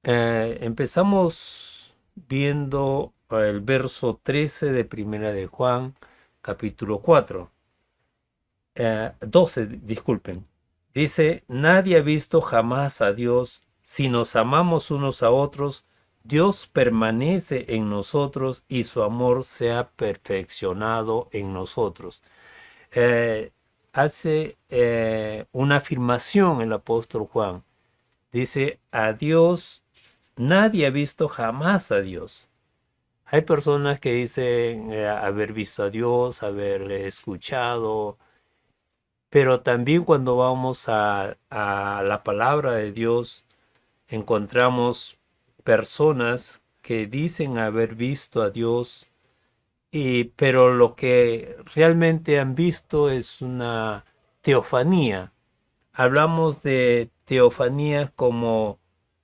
Empezamos viendo el verso 13 de Primera de Juan, capítulo 4. 12, disculpen. Dice, nadie ha visto jamás a Dios. Si nos amamos unos a otros, Dios permanece en nosotros y su amor se ha perfeccionado en nosotros. Eh, Hace una afirmación el apóstol Juan. Dice, a Dios, nadie ha visto jamás a Dios. Hay personas que dicen haber visto a Dios, haberle escuchado, pero también cuando vamos a la palabra de Dios, encontramos personas que dicen haber visto a Dios, pero lo que realmente han visto es una teofanía. Hablamos de teofanía como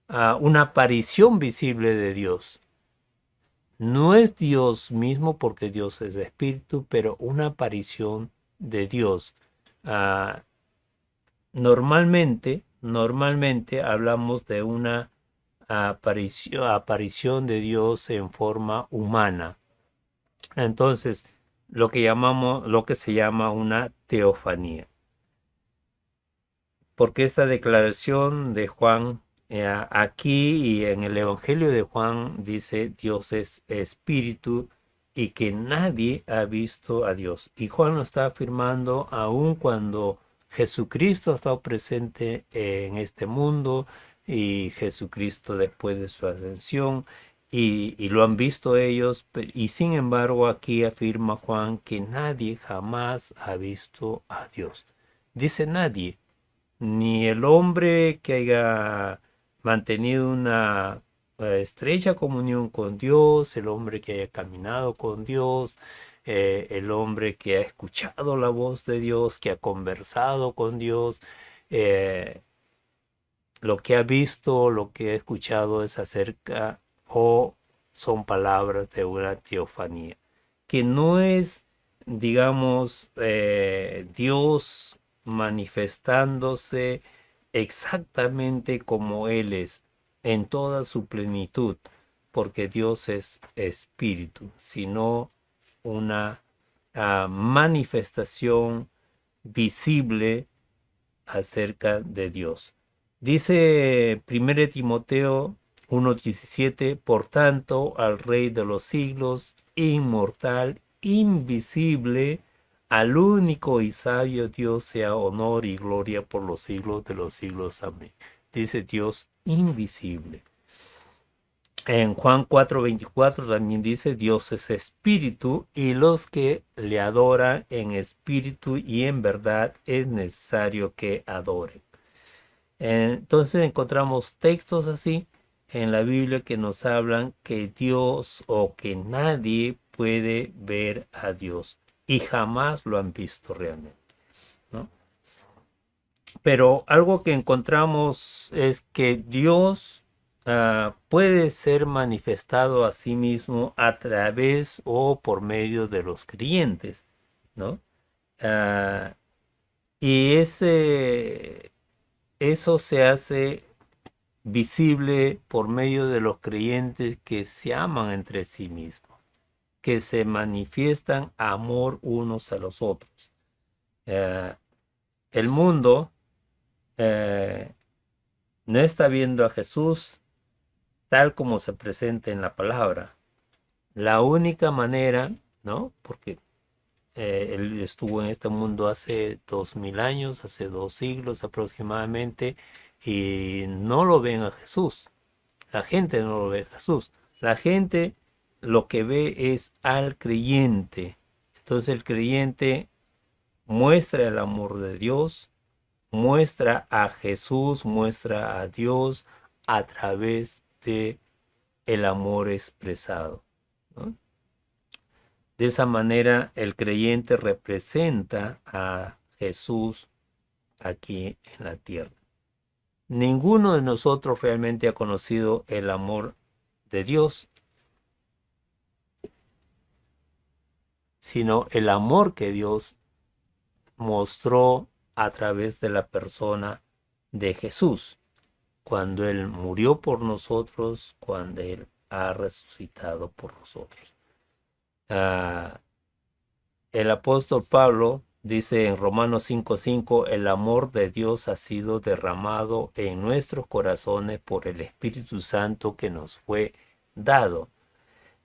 una aparición visible de Dios. No es Dios mismo porque Dios es espíritu, pero una aparición de Dios. Ah, normalmente hablamos de una aparición de Dios en forma humana. Entonces, lo que se llama una teofanía. Porque esta declaración de Juan aquí y en el Evangelio de Juan dice Dios es espíritu y que nadie ha visto a Dios. Y Juan lo está afirmando aun cuando Jesucristo ha estado presente en este mundo y Jesucristo después de su ascensión y lo han visto ellos y sin embargo aquí afirma Juan que nadie jamás ha visto a Dios. Dice nadie, ni el hombre que haya mantenido una estrecha comunión con Dios, el hombre que haya caminado con Dios, el hombre que ha escuchado la voz de Dios, que ha conversado con Dios, eh, lo que ha visto, lo que ha escuchado es acerca o son palabras de una teofanía, que no es, digamos, Dios manifestándose exactamente como Él es, en toda su plenitud, porque Dios es espíritu, sino una manifestación visible acerca de Dios. Dice 1 Timoteo 1:17, por tanto, al Rey de los siglos, inmortal, invisible, al único y sabio Dios sea honor y gloria por los siglos de los siglos. Amén. Dice Dios invisible. En Juan 4:24 también dice, Dios es espíritu y los que le adoran en espíritu y en verdad es necesario que adoren. Entonces encontramos textos así en la Biblia que nos hablan que Dios o que nadie puede ver a Dios y jamás lo han visto realmente, ¿no? Pero algo que encontramos es que Dios puede ser manifestado a sí mismo a través o por medio de los creyentes, ¿no? Ah, y eso se hace visible por medio de los creyentes que se aman entre sí mismos, que se manifiestan amor unos a los otros. Eh, el mundo eh, no está viendo a Jesús tal como se presenta en la palabra. La única manera, ¿no? Porque él estuvo en este mundo hace 2000 años, hace 2 siglos aproximadamente, y no lo ven a Jesús. La gente no lo ve a Jesús. La gente lo que ve es al creyente. Entonces el creyente muestra el amor de Dios, muestra a Jesús, muestra a Dios a través de el amor expresado, ¿no? De esa manera el creyente representa a Jesús aquí en la tierra. Ninguno de nosotros realmente ha conocido el amor de Dios, sino el amor que Dios mostró a través de la persona de Jesús. cuando Él murió por nosotros, cuando Él ha resucitado por nosotros. El apóstol Pablo dice en Romanos 5:5, el amor de Dios ha sido derramado en nuestros corazones por el Espíritu Santo que nos fue dado.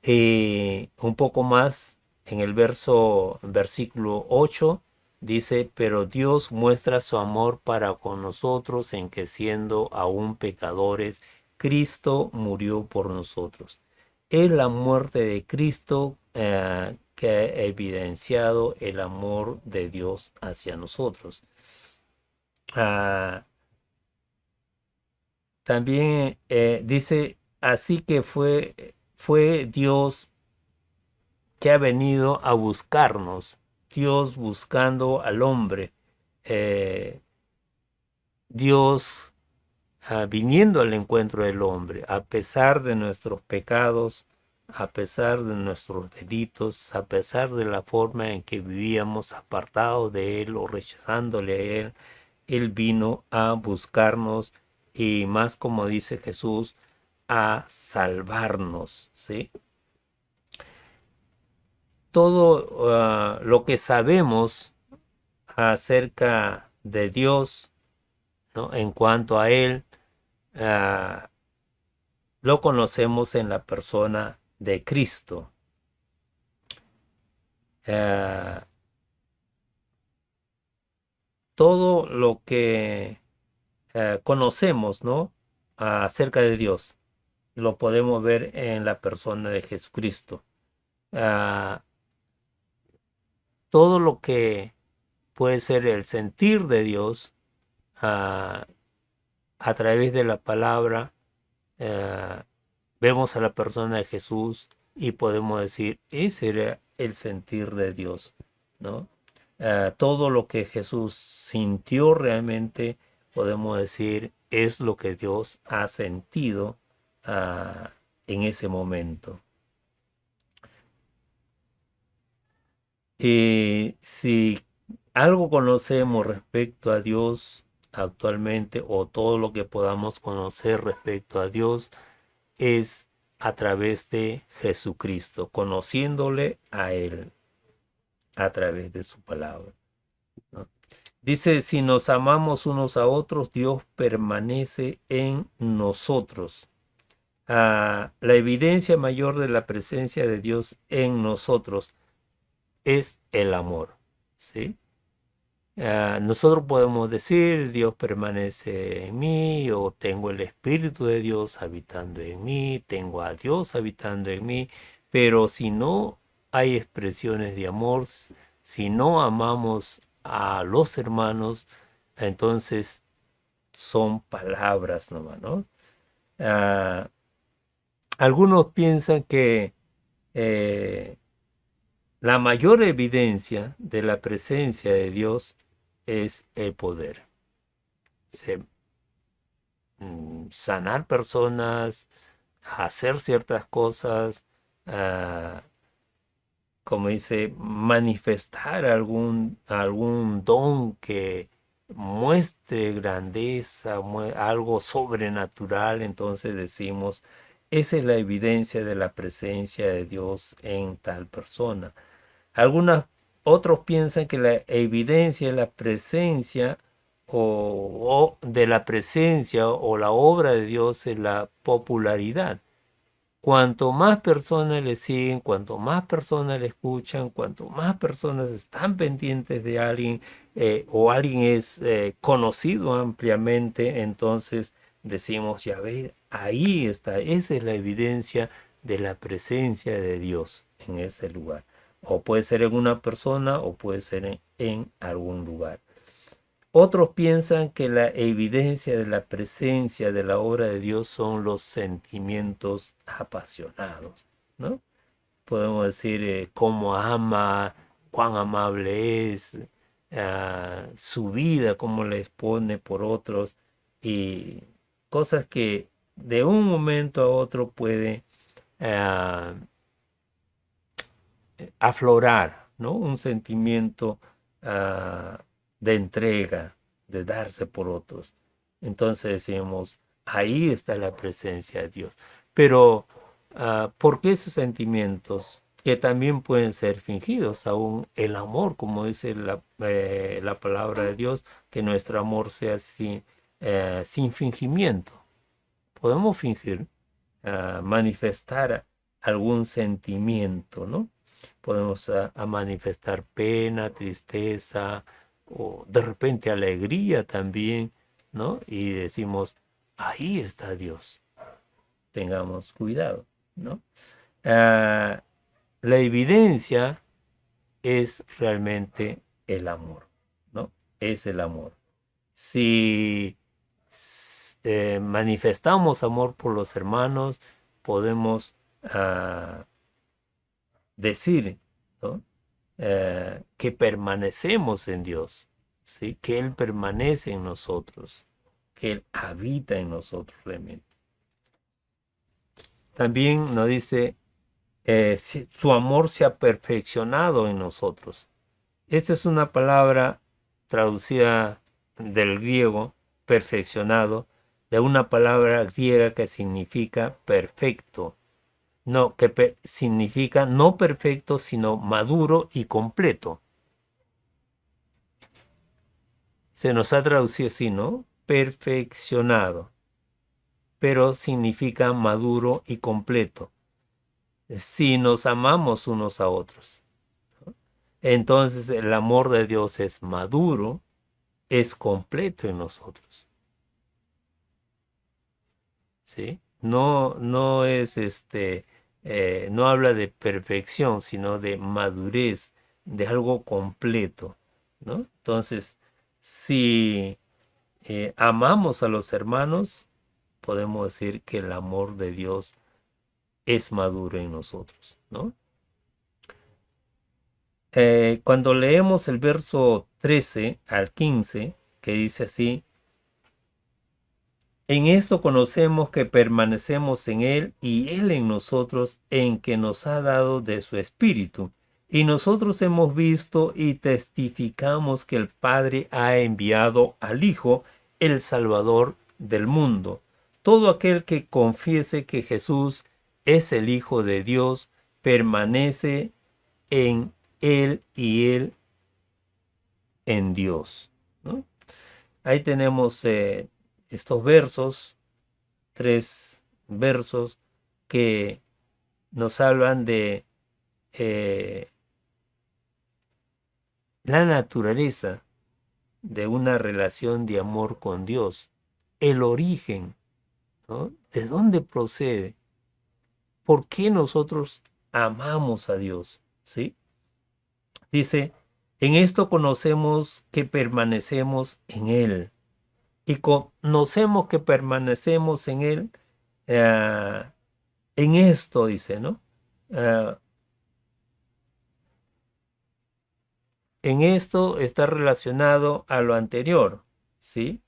Un poco más, en el versículo 8, dice, pero Dios muestra su amor para con nosotros en que siendo aún pecadores, Cristo murió por nosotros. Es la muerte de Cristo que ha evidenciado el amor de Dios hacia nosotros. También dice, así que fue Dios que ha venido a buscarnos, Dios buscando al hombre, Dios viniendo al encuentro del hombre, a pesar de nuestros pecados, a pesar de nuestros delitos, a pesar de la forma en que vivíamos apartados de Él o rechazándole a Él, Él vino a buscarnos y más como dice Jesús, a salvarnos, ¿sí? Todo lo que sabemos acerca de Dios, ¿no? En cuanto a Él, lo conocemos en la persona de Cristo. Todo lo que conocemos, ¿no? Acerca de Dios, lo podemos ver en la persona de Jesucristo. Todo lo que puede ser el sentir de Dios a través de la palabra, vemos a la persona de Jesús y podemos decir, ese era el sentir de Dios, ¿no? Todo lo que Jesús sintió realmente, podemos decir, es lo que Dios ha sentido en ese momento. Si algo conocemos respecto a Dios actualmente o todo lo que podamos conocer respecto a Dios es a través de Jesucristo, conociéndole a Él a través de su palabra, ¿no? Dice, si nos amamos unos a otros, Dios permanece en nosotros. La evidencia mayor de la presencia de Dios en nosotros es el amor, ¿sí? Nosotros podemos decir, Dios permanece en mí, o tengo el Espíritu de Dios habitando en mí, tengo a Dios habitando en mí, pero si no hay expresiones de amor, si no amamos a los hermanos, entonces son palabras nomás, ¿no? Algunos piensan que la mayor evidencia de la presencia de Dios es el poder. Sanar personas, hacer ciertas cosas, como dice, manifestar algún don que muestre grandeza, algo sobrenatural, entonces decimos, esa es la evidencia de la presencia de Dios en tal persona. Otros piensan que la evidencia de la presencia o de la presencia o la obra de Dios es la popularidad. Cuanto más personas le siguen, cuanto más personas le escuchan, cuanto más personas están pendientes de alguien o alguien es conocido ampliamente, entonces decimos, ya ve, ahí está, esa es la evidencia de la presencia de Dios en ese lugar. O puede ser en una persona o puede ser en algún lugar. Otros piensan que la evidencia de la presencia de la obra de Dios son los sentimientos apasionados, ¿no? Podemos decir cómo ama, cuán amable es, su vida, cómo la expone por otros y cosas que de un momento a otro puede aflorar, ¿no? Un sentimiento de entrega, de darse por otros. Entonces decimos, ahí está la presencia de Dios. Pero, ¿por qué esos sentimientos? Que también pueden ser fingidos, aún el amor, como dice la palabra de Dios, que nuestro amor sea sin fingimiento. Podemos fingir, manifestar algún sentimiento, ¿no? Podemos a manifestar pena, tristeza o de repente alegría también, ¿no? Y decimos, ahí está Dios. Tengamos cuidado, ¿no? Ah, la evidencia es realmente el amor, ¿no? Es el amor. Si manifestamos amor por los hermanos, podemos decir, ¿no? Que permanecemos en Dios, ¿sí? Que Él permanece en nosotros, que Él habita en nosotros realmente. También nos dice, su amor se ha perfeccionado en nosotros. Esta es una palabra traducida del griego, perfeccionado, de una palabra griega que significa perfecto. No, que significa no perfecto, sino maduro y completo. Se nos ha traducido así, ¿no? Perfeccionado, pero significa maduro y completo. Si nos amamos unos a otros. Entonces el amor de Dios es maduro, es completo en nosotros. ¿Sí? No, no es no habla de perfección, sino de madurez, de algo completo, ¿no? Entonces, si amamos a los hermanos, podemos decir que el amor de Dios es maduro en nosotros, ¿no? Cuando leemos el verso 13 al 15, que dice así, en esto conocemos que permanecemos en Él y Él en nosotros, en que nos ha dado de su Espíritu. Y nosotros hemos visto y testificamos que el Padre ha enviado al Hijo, el Salvador del mundo. Todo aquel que confiese que Jesús es el Hijo de Dios, permanece en Él y Él en Dios, ¿no? Ahí tenemos estos versos, 3 versos que nos hablan de la naturaleza de una relación de amor con Dios, el origen, ¿no? ¿De dónde procede? ¿Por qué nosotros amamos a Dios? ¿Sí? Dice, en esto conocemos que permanecemos en Él y conocemos que permanecemos en Él en esto, dice, ¿no? En esto está relacionado a lo anterior, ¿sí?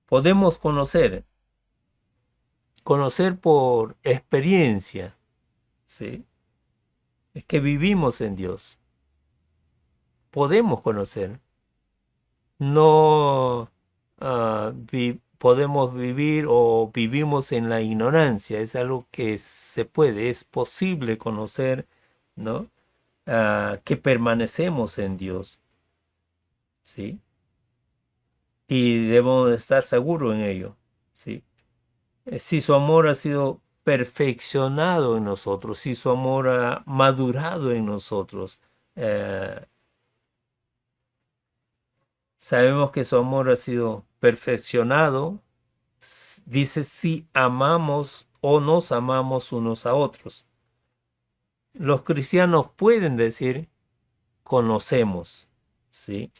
Podemos conocer por experiencia, ¿sí? Es que vivimos en Dios. Podemos conocer. No podemos vivir o vivimos en la ignorancia. Es algo que se puede, es posible conocer, ¿no? Que permanecemos en Dios, ¿sí? Y debemos estar seguros en ello, ¿sí? Si su amor ha sido perfeccionado en nosotros, si su amor ha madurado en nosotros, sabemos que su amor ha sido perfeccionado, dice si amamos o nos amamos unos a otros. Los cristianos pueden decir conocemos, ¿sí?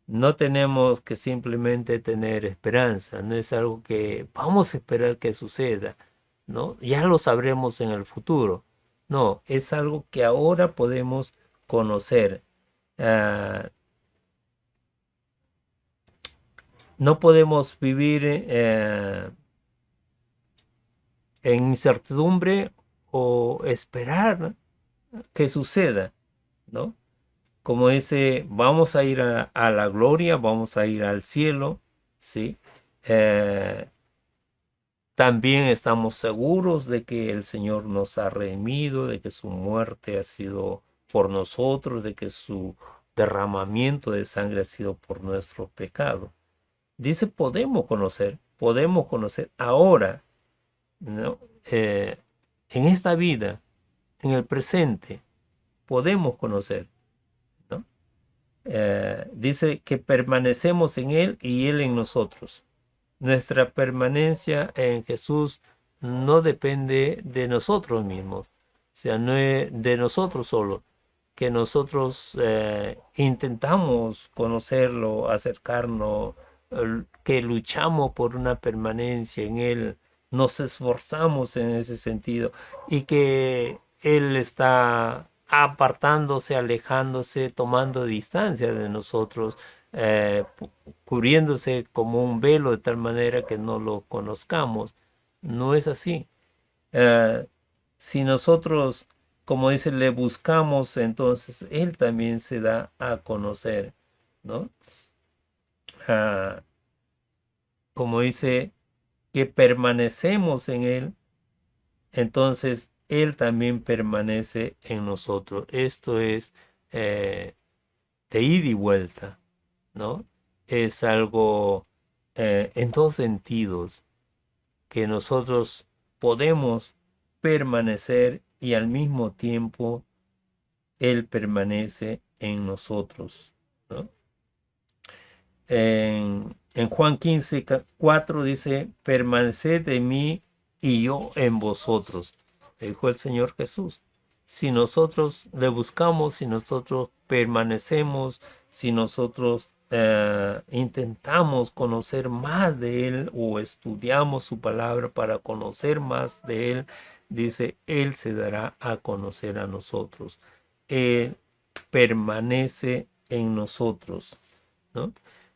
No tenemos que simplemente tener esperanza, no es algo que vamos a esperar que suceda, ¿no? Ya lo sabremos en el futuro. No, es algo que ahora podemos conocer. No podemos vivir en incertidumbre o esperar que suceda, ¿no? Como dice, vamos a ir a la gloria, vamos a ir al cielo, ¿sí? Eh, También estamos seguros de que el Señor nos ha redimido, de que su muerte ha sido por nosotros, de que su derramamiento de sangre ha sido por nuestro pecado. Dice, podemos conocer ahora, ¿no? En esta vida, en el presente, podemos conocer, ¿no? Dice que permanecemos en Él y Él en nosotros. Nuestra permanencia en Jesús no depende de nosotros mismos, o sea, no es de nosotros solo, que nosotros intentamos conocerlo, acercarnos, que luchamos por una permanencia en Él, nos esforzamos en ese sentido y que Él está apartándose, alejándose, tomando distancia de nosotros, cubriéndose como un velo de tal manera que no lo conozcamos. No es así. Eh, si nosotros, como dice, le buscamos, entonces Él también se da a conocer, ¿no? Ah, como dice que permanecemos en Él, entonces Él también permanece en nosotros. Esto es de ida y vuelta, ¿no? Es algo en dos sentidos, que nosotros podemos permanecer y al mismo tiempo Él permanece en nosotros, ¿no? En Juan 15:4 dice, permaneced en mí y yo en vosotros, dijo el Señor Jesús. Si nosotros le buscamos, si nosotros permanecemos, si nosotros intentamos conocer más de Él o estudiamos su palabra para conocer más de Él, dice, Él se dará a conocer a nosotros. Él permanece en nosotros, ¿no?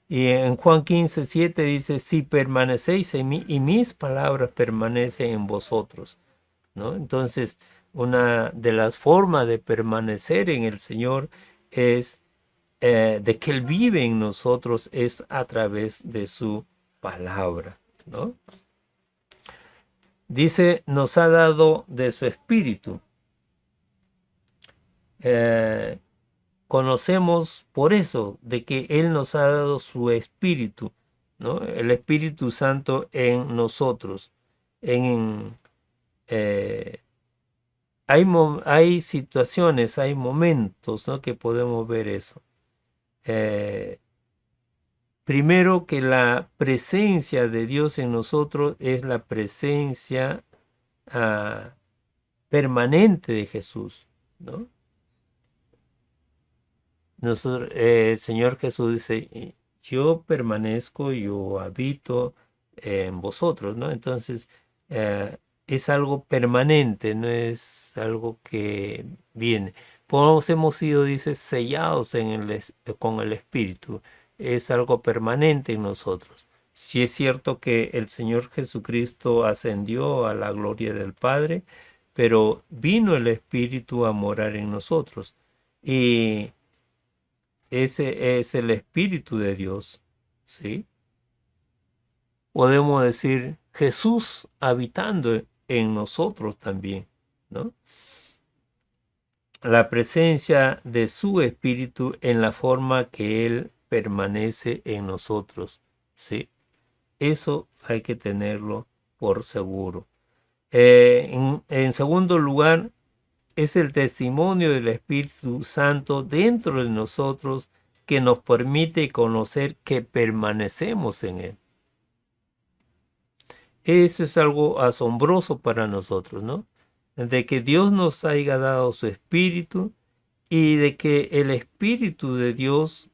Y en Juan 15:7 dice, si permanecéis en mí y mis palabras permanecen en vosotros, ¿no? Entonces, una de las formas de permanecer en el Señor es de que Él vive en nosotros es a través de su palabra, ¿no? Dice, nos ha dado de su espíritu. Eh, Conocemos por eso de que Él nos ha dado su Espíritu, ¿no? El Espíritu Santo en nosotros. Eh, hay situaciones, hay momentos, ¿no?, que podemos ver eso. Primero, que la presencia de Dios en nosotros es la presencia permanente de Jesús, ¿no? El Señor Jesús dice, yo permanezco, yo habito en vosotros, ¿no? Entonces, es algo permanente, no es algo que viene. Pues hemos sido, dice, sellados con el Espíritu. Es algo permanente en nosotros. Si es cierto que el Señor Jesucristo ascendió a la gloria del Padre, pero vino el Espíritu a morar en nosotros. Y ese es el Espíritu de Dios, ¿sí? Podemos decir Jesús habitando en nosotros también, ¿no? La presencia de su Espíritu en la forma que Él permanece en nosotros, ¿sí? Eso hay que tenerlo por seguro. En segundo lugar, es el testimonio del Espíritu Santo dentro de nosotros que nos permite conocer que permanecemos en Él. Eso es algo asombroso para nosotros, ¿no? De que Dios nos haya dado su Espíritu y de que el Espíritu de Dios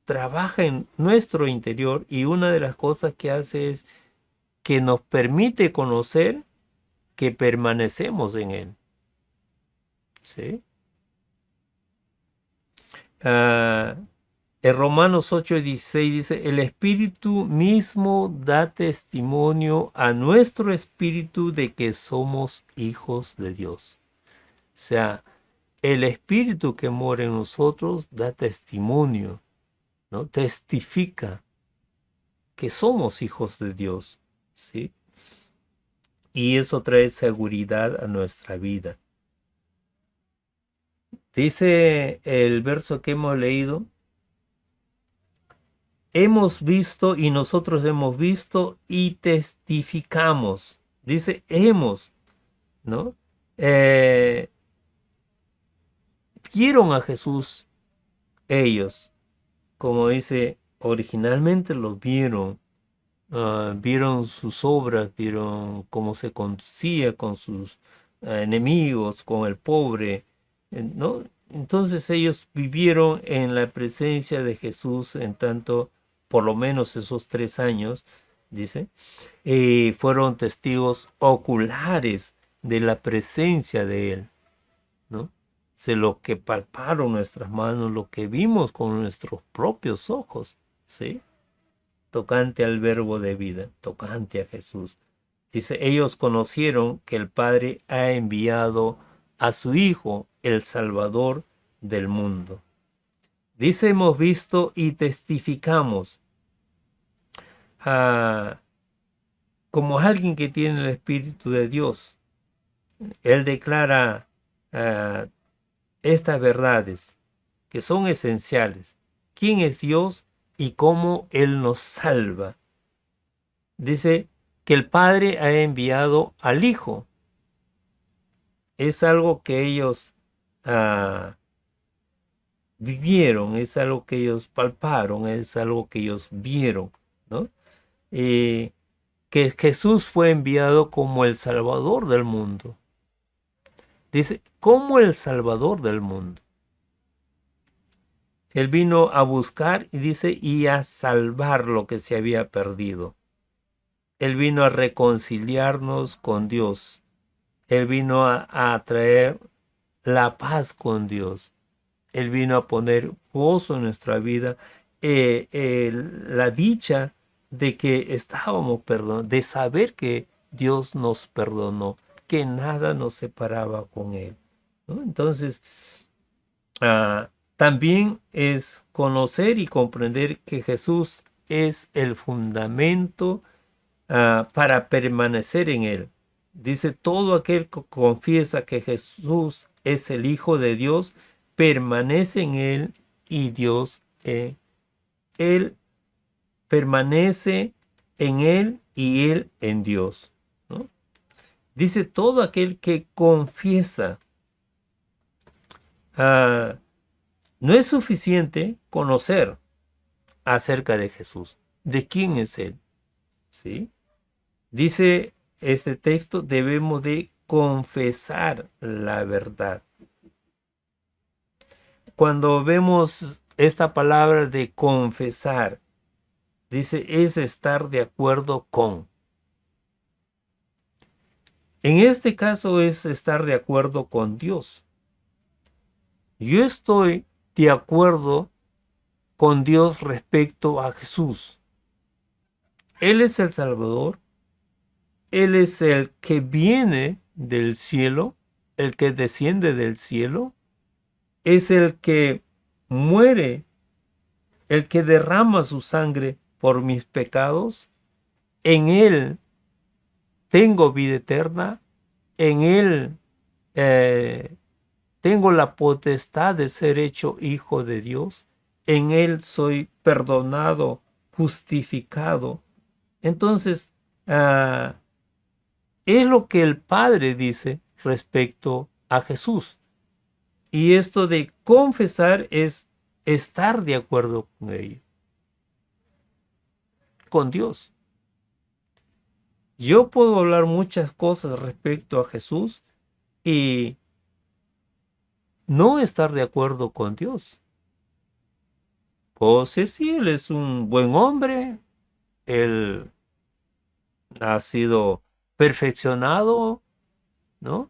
trabaja en nuestro interior, y una de las cosas que hace es que nos permite conocer que permanecemos en Él, ¿sí? En Romanos 8:16 dice, el Espíritu mismo da testimonio a nuestro espíritu de que somos hijos de Dios. O sea, el Espíritu que mora en nosotros da testimonio, ¿no? Testifica que somos hijos de Dios, ¿sí? Y eso trae seguridad a nuestra vida. Dice el verso que hemos leído, hemos visto y nosotros hemos visto y testificamos. Dice hemos, ¿no? Vieron a Jesús ellos, como dice, originalmente lo vieron. Vieron sus obras, vieron cómo se conducía con sus enemigos, con el pobre, ¿no? Entonces ellos vivieron en la presencia de Jesús en tanto, por lo menos esos 3 años, dice, fueron testigos oculares de la presencia de Él, ¿no? De lo que palparon nuestras manos, lo que vimos con nuestros propios ojos, ¿sí? Tocante al verbo de vida, tocante a Jesús. Dice, ellos conocieron que el Padre ha enviado a su Hijo, el Salvador del mundo. Dice, hemos visto y testificamos como alguien que tiene el Espíritu de Dios. Él declara estas verdades que son esenciales. ¿Quién es Dios y cómo Él nos salva? Dice que el Padre ha enviado al Hijo. Es algo que ellos vivieron, es algo que ellos palparon, es algo que ellos vieron, ¿no? Que Jesús fue enviado como el Salvador del mundo. Dice, como el Salvador del mundo. Él vino a buscar y dice, y a salvar lo que se había perdido. Él vino a reconciliarnos con Dios. Él vino a traer la paz con Dios. Él vino a poner gozo en nuestra vida, la dicha de que estábamos perdonados, de saber que Dios nos perdonó, que nada nos separaba con Él, ¿no? Entonces, también es conocer y comprender que Jesús es el fundamento para permanecer en Él. Dice, todo aquel que confiesa que Jesús es el Hijo de Dios, permanece en Él y Dios en Él. Permanece en Él y Él en Dios, ¿no? Dice, todo aquel que confiesa. No es suficiente conocer acerca de Jesús, de quién es Él, ¿sí? Dice este texto, debemos de confesar la verdad. Cuando vemos esta palabra de confesar, dice, es estar de acuerdo con. En este caso es estar de acuerdo con Dios. Yo estoy de acuerdo con Dios respecto a Jesús. Él es el Salvador. Él es el que viene del cielo, el que desciende del cielo. Es el que muere, el que derrama su sangre por mis pecados. En Él tengo vida eterna. En Él tengo la potestad de ser hecho hijo de Dios. En Él soy perdonado, justificado. Entonces, es lo que el Padre dice respecto a Jesús. Y esto de confesar es estar de acuerdo con ello, con Dios. Yo puedo hablar muchas cosas respecto a Jesús y no estar de acuerdo con Dios. Puedo decir, sí, Él es un buen hombre, Él ha sido perfeccionado, ¿no?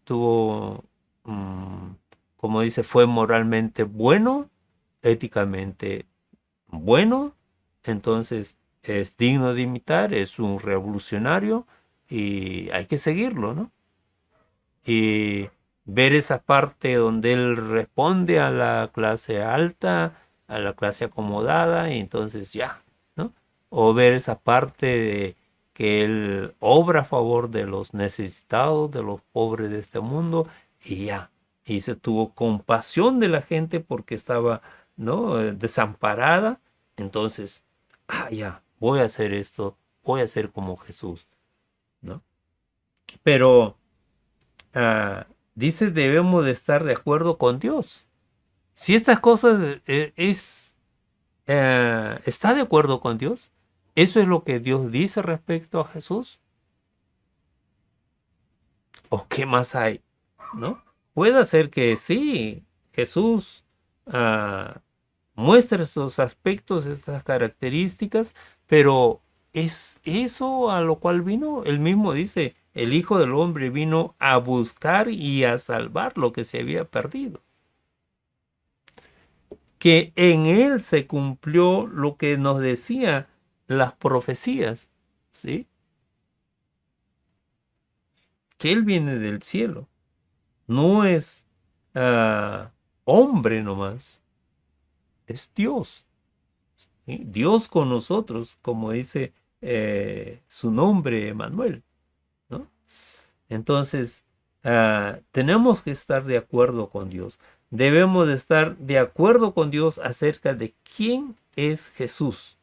Tuvo, como dice, fue moralmente bueno, éticamente bueno, entonces es digno de imitar, es un revolucionario y hay que seguirlo, ¿no? Y ver esa parte donde él responde a la clase alta, a la clase acomodada, y entonces ya, ¿no? o ver esa parte de que Él obra a favor de los necesitados, de los pobres de este mundo, y ya. Y se tuvo compasión de la gente porque estaba, ¿no? Desamparada. Entonces, ya, voy a hacer esto, voy a ser como Jesús, ¿no? Pero dice, debemos de estar de acuerdo con Dios. Si estas cosas está de acuerdo con Dios, eso es lo que Dios dice respecto a Jesús, o qué más hay, ¿no? Puede ser que sí, Jesús ah, muestra estos aspectos, estas características, pero es eso a lo cual vino. Él mismo dice, el Hijo del Hombre vino a buscar y a salvar lo que se había perdido. Que en él se cumplió lo que nos decía las profecías, ¿sí? Que él viene del cielo, no es hombre nomás, es Dios, ¿sí? Dios con nosotros, como dice su nombre, Emanuel, ¿no? Entonces, tenemos que estar de acuerdo con Dios. Debemos de estar de acuerdo con Dios acerca de quién es Jesús.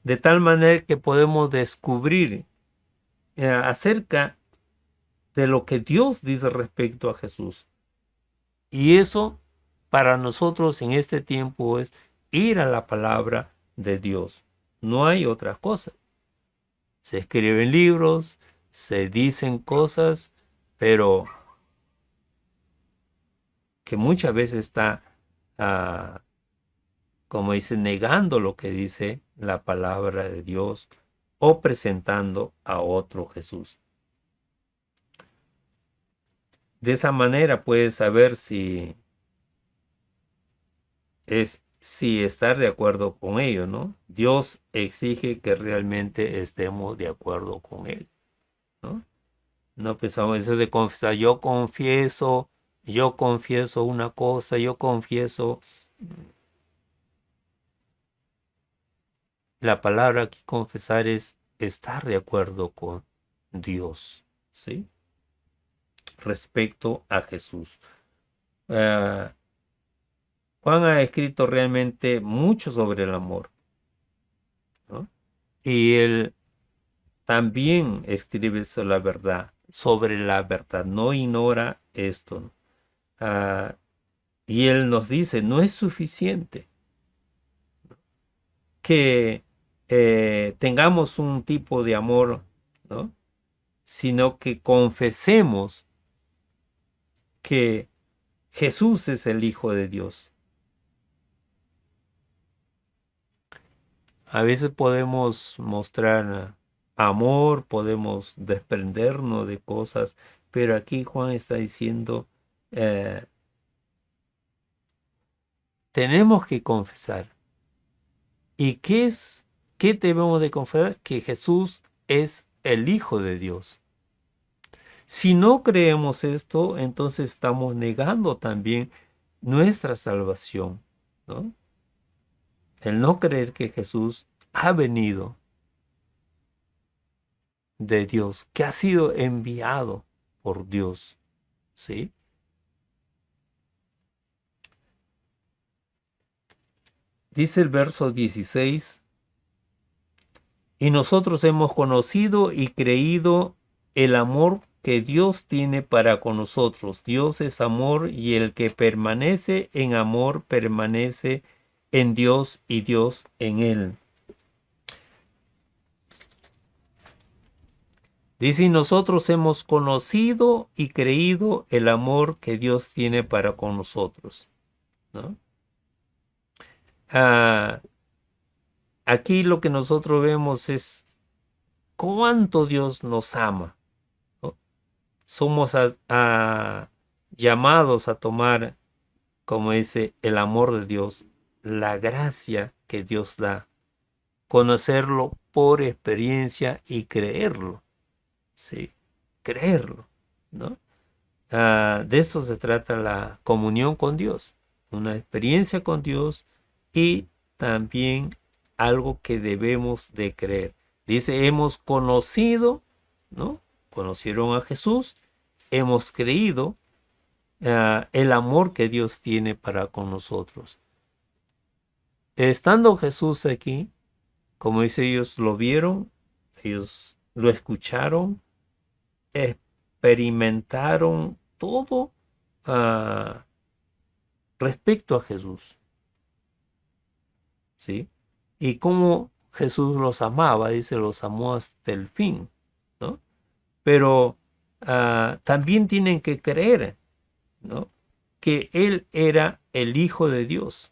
De tal manera que podemos descubrir acerca de lo que Dios dice respecto a Jesús. Y eso para nosotros en este tiempo es ir a la palabra de Dios. No hay otra cosa. Se escriben libros, se dicen cosas, pero que muchas veces está, como dice, negando lo que dice la palabra de Dios o presentando a otro Jesús. De esa manera puedes saber si estar de acuerdo con ello, ¿no? Dios exige que realmente estemos de acuerdo con Él, ¿no? No pensamos eso de confesar, yo confieso una cosa, yo confieso. La palabra aquí confesar es estar de acuerdo con Dios, ¿sí? Respecto a Jesús. Juan ha escrito realmente mucho sobre el amor, ¿no? Y él también escribe sobre la verdad, no ignora esto, ¿no? Y él nos dice, no es suficiente que tengamos un tipo de amor, ¿no? Sino que confesemos que Jesús es el Hijo de Dios. A veces podemos mostrar amor, podemos desprendernos de cosas, pero aquí Juan está diciendo, tenemos que confesar. ¿Y qué debemos de confesar? Que Jesús es el Hijo de Dios. Si no creemos esto, entonces estamos negando también nuestra salvación, ¿no? El no creer que Jesús ha venido de Dios, que ha sido enviado por Dios, ¿sí? Dice el verso 16, y nosotros hemos conocido y creído el amor que Dios tiene para con nosotros. Dios es amor y el que permanece en amor permanece en Dios y Dios en él. Dice, y nosotros hemos conocido y creído el amor que Dios tiene para con nosotros, ¿no? Aquí lo que nosotros vemos es cuánto Dios nos ama, ¿no? Somos llamados a tomar, como dice, el amor de Dios, la gracia que Dios da, conocerlo por experiencia y creerlo, ¿sí? Creerlo, ¿no? De eso se trata la comunión con Dios, una experiencia con Dios y también algo que debemos de creer. Dice, hemos conocido, ¿no? Conocieron a Jesús, hemos creído el amor que Dios tiene para con nosotros. Estando Jesús aquí, como dice, ellos lo vieron, ellos lo escucharon, experimentaron todo respecto a Jesús, ¿sí? Y cómo Jesús los amaba, dice, los amó hasta el fin, ¿no? Pero también tienen que creer, ¿no? Que Él era el Hijo de Dios.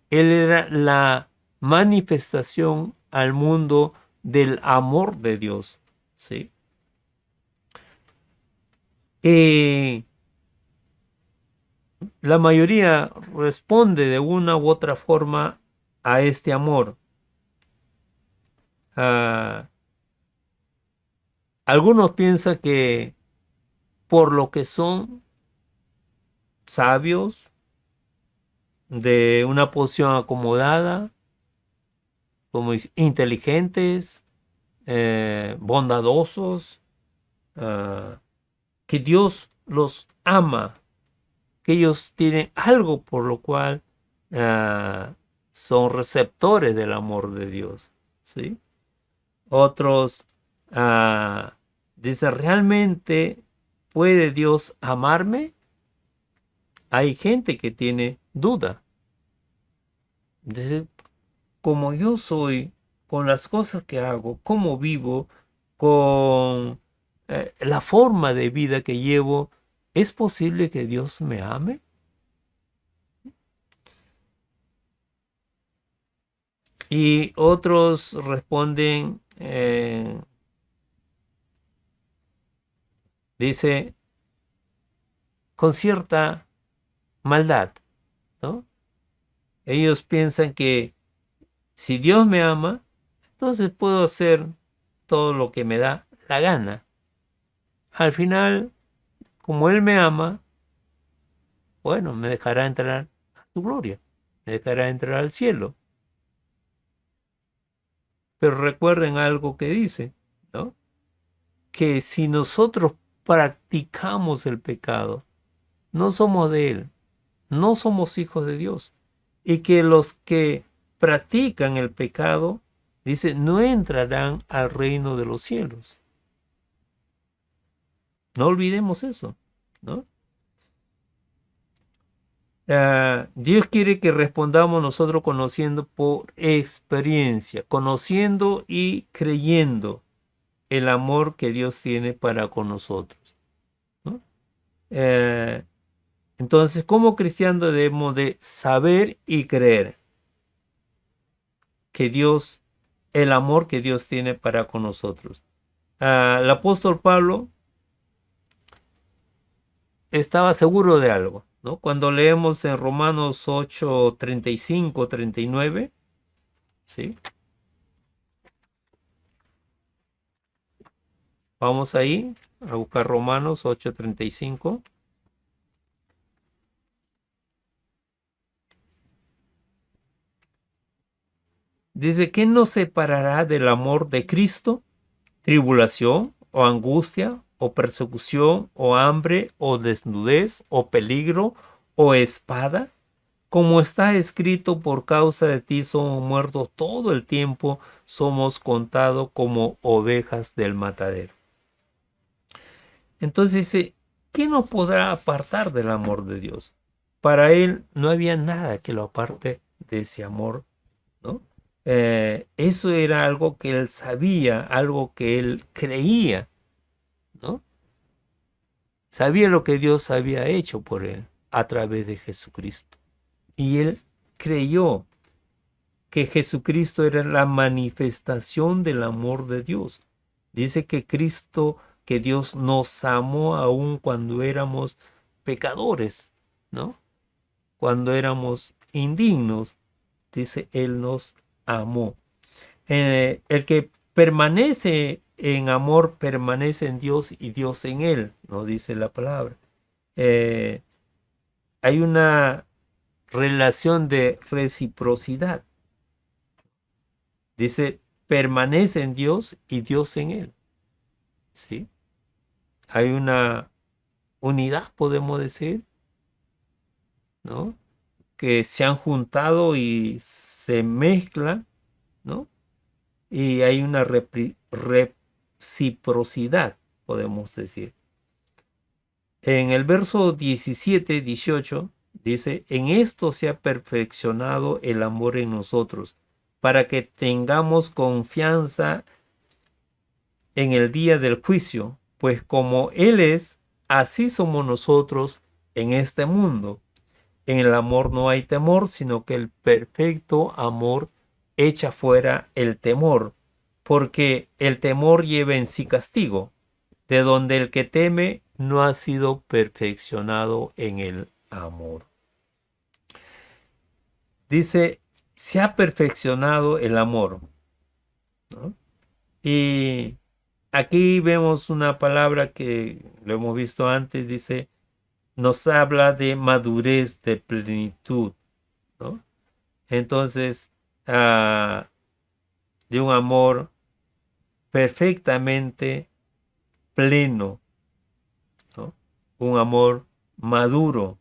Él era la manifestación al mundo del amor de Dios, ¿sí? La mayoría responde de una u otra forma a este amor. Algunos piensan que por lo que son sabios, de una posición acomodada, como inteligentes, bondadosos, que Dios los ama, que ellos tienen algo por lo cual son receptores del amor de Dios, ¿sí? Otros dicen, ¿realmente puede Dios amarme? Hay gente que tiene duda. Dice, como yo soy, con las cosas que hago, cómo vivo, con la forma de vida que llevo, ¿es posible que Dios me ame? Y otros responden, dice, con cierta maldad, ¿no? Ellos piensan que si Dios me ama, entonces puedo hacer todo lo que me da la gana. Al final, como Él me ama, bueno, me dejará entrar a su gloria, me dejará entrar al cielo. Pero recuerden algo que dice, ¿no? Que si nosotros practicamos el pecado, no somos de Él, no somos hijos de Dios. Y que los que practican el pecado, dice, no entrarán al reino de los cielos. No olvidemos eso, ¿no? Dios quiere que respondamos nosotros conociendo por experiencia, conociendo y creyendo el amor que Dios tiene para con nosotros, ¿no? Entonces, como cristianos debemos de saber y creer que Dios, el amor que Dios tiene para con nosotros. El apóstol Pablo estaba seguro de algo, ¿no? Cuando leemos en Romanos 8, 35, 39, ¿sí? Vamos ahí a buscar Romanos 8, 35. Dice, ¿quién nos separará del amor de Cristo? ¿Tribulación o angustia o persecución o hambre o desnudez o peligro o espada? Como está escrito, por causa de ti somos muertos todo el tiempo, somos contados como ovejas del matadero. Entonces dice, ¿qué nos podrá apartar del amor de Dios? Para él no había nada que lo aparte de ese amor, ¿no? Eso era algo que él sabía, algo que él creía, ¿no? Sabía lo que Dios había hecho por él a través de Jesucristo. Y él creyó que Jesucristo era la manifestación del amor de Dios. Dice que Cristo, que Dios nos amó aún cuando éramos pecadores, ¿no? Cuando éramos indignos, dice, Él nos amó. El que permanece en amor, permanece en Dios y Dios en Él, ¿no? Dice la palabra. Hay una relación de reciprocidad. Dice, permanece en Dios y Dios en él. ¿Sí? Hay una unidad, podemos decir, ¿no? Que se han juntado y se mezclan, ¿no? Y hay una reciprocidad, podemos decir. En el verso 17, 18, dice, en esto se ha perfeccionado el amor en nosotros, para que tengamos confianza en el día del juicio, pues como Él es, así somos nosotros en este mundo. En el amor no hay temor, sino que el perfecto amor echa fuera el temor, porque el temor lleva en sí castigo, de donde el que teme no ha sido perfeccionado en el amor. Dice, se ha perfeccionado el amor, ¿no? Y aquí vemos una palabra que lo hemos visto antes, dice, nos habla de madurez, de plenitud, ¿no? Entonces, de un amor perfectamente pleno, ¿no? Un amor maduro.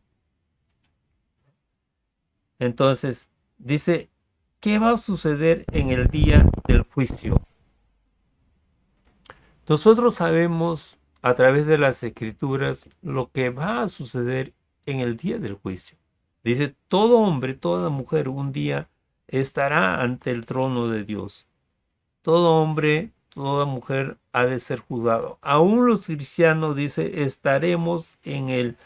Entonces, dice, ¿qué va a suceder en el día del juicio? Nosotros sabemos a través de las escrituras lo que va a suceder en el día del juicio. Dice, todo hombre, toda mujer un día estará ante el trono de Dios. Todo hombre, toda mujer ha de ser juzgado. Aún los cristianos, dice, estaremos en el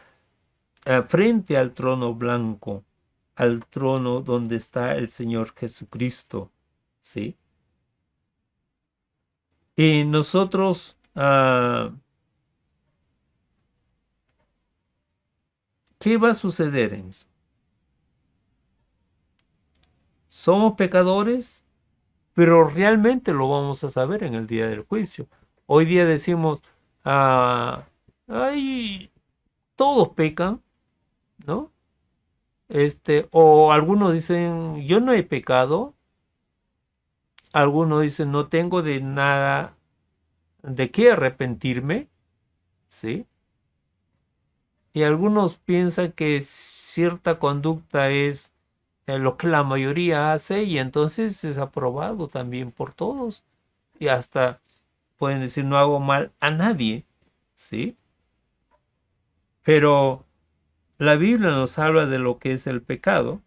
frente al trono blanco, al trono donde está el Señor Jesucristo, ¿sí? Y nosotros, ¿qué va a suceder en eso? Somos pecadores, pero realmente lo vamos a saber en el día del juicio. Hoy día decimos, ay, todos pecan, ¿no? O algunos dicen, yo no he pecado. Algunos dicen, no tengo de nada de qué arrepentirme, ¿sí? Y algunos piensan que cierta conducta es lo que la mayoría hace y entonces es aprobado también por todos. Y hasta pueden decir, no hago mal a nadie, ¿sí? Pero la Biblia nos habla de lo que es el pecado,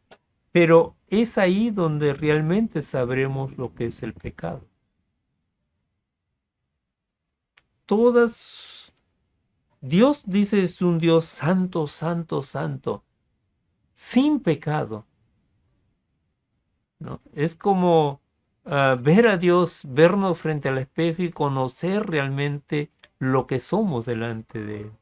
pero es ahí donde realmente sabremos lo que es el pecado. Todas, Dios dice es un Dios santo, santo, santo, sin pecado, ¿no? Es como ver a Dios, vernos frente al espejo y conocer realmente lo que somos delante de Él.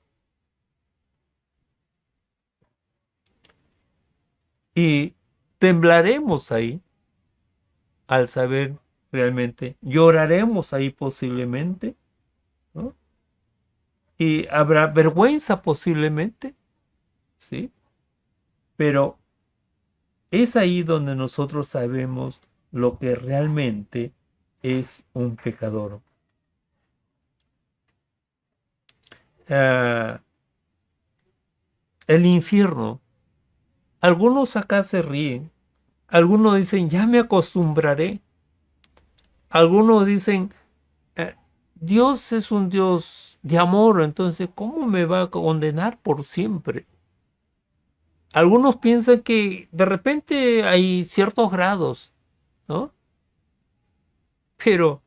Y temblaremos ahí al saber realmente, lloraremos ahí posiblemente, ¿no? Y habrá vergüenza posiblemente, ¿sí? Pero es ahí donde nosotros sabemos lo que realmente es un pecador. Ah, el infierno. Algunos acá se ríen. Algunos dicen, ya me acostumbraré. Algunos dicen, Dios es un Dios de amor, entonces, ¿cómo me va a condenar por siempre? Algunos piensan que de repente hay ciertos grados, ¿no? Pero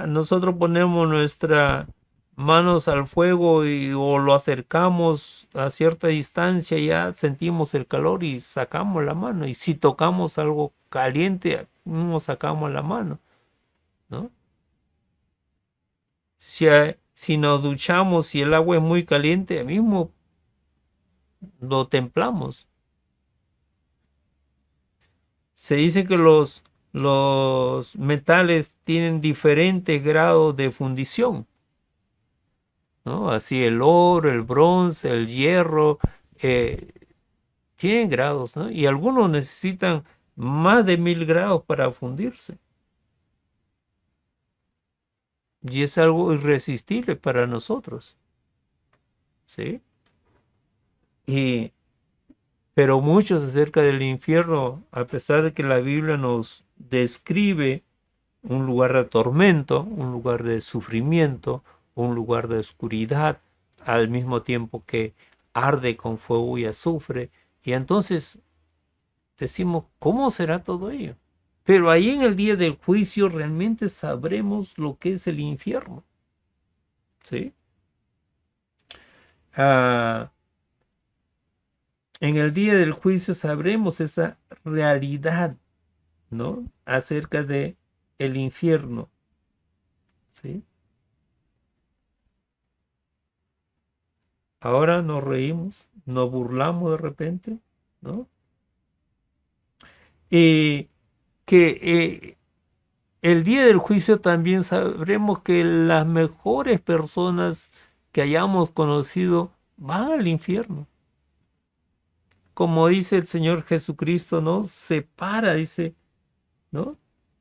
nosotros ponemos nuestras manos al fuego o lo acercamos a cierta distancia, ya sentimos el calor y sacamos la mano. Y si tocamos algo caliente, no sacamos la mano, ¿no? Si nos duchamos y el agua es muy caliente, mismo lo templamos. Se dice que los metales tienen diferentes grados de fundición, ¿no? Así el oro, el bronce, el hierro, tienen grados, ¿no? Y algunos necesitan más de 1000 grados para fundirse. Y es algo irresistible para nosotros. ¿Sí? Pero muchos acerca del infierno, a pesar de que la Biblia nos describe un lugar de tormento, un lugar de sufrimiento, un lugar de oscuridad, al mismo tiempo que arde con fuego y azufre. Y entonces decimos, ¿cómo será todo ello? Pero ahí en el día del juicio realmente sabremos lo que es el infierno. ¿Sí? En el día del juicio sabremos esa realidad, ¿no? Acerca de el infierno. ¿Sí? Ahora nos reímos, nos burlamos de repente, ¿no? Y que el día del juicio también sabremos que las mejores personas que hayamos conocido van al infierno. Como dice el Señor Jesucristo, ¿no? Separa, dice, ¿no?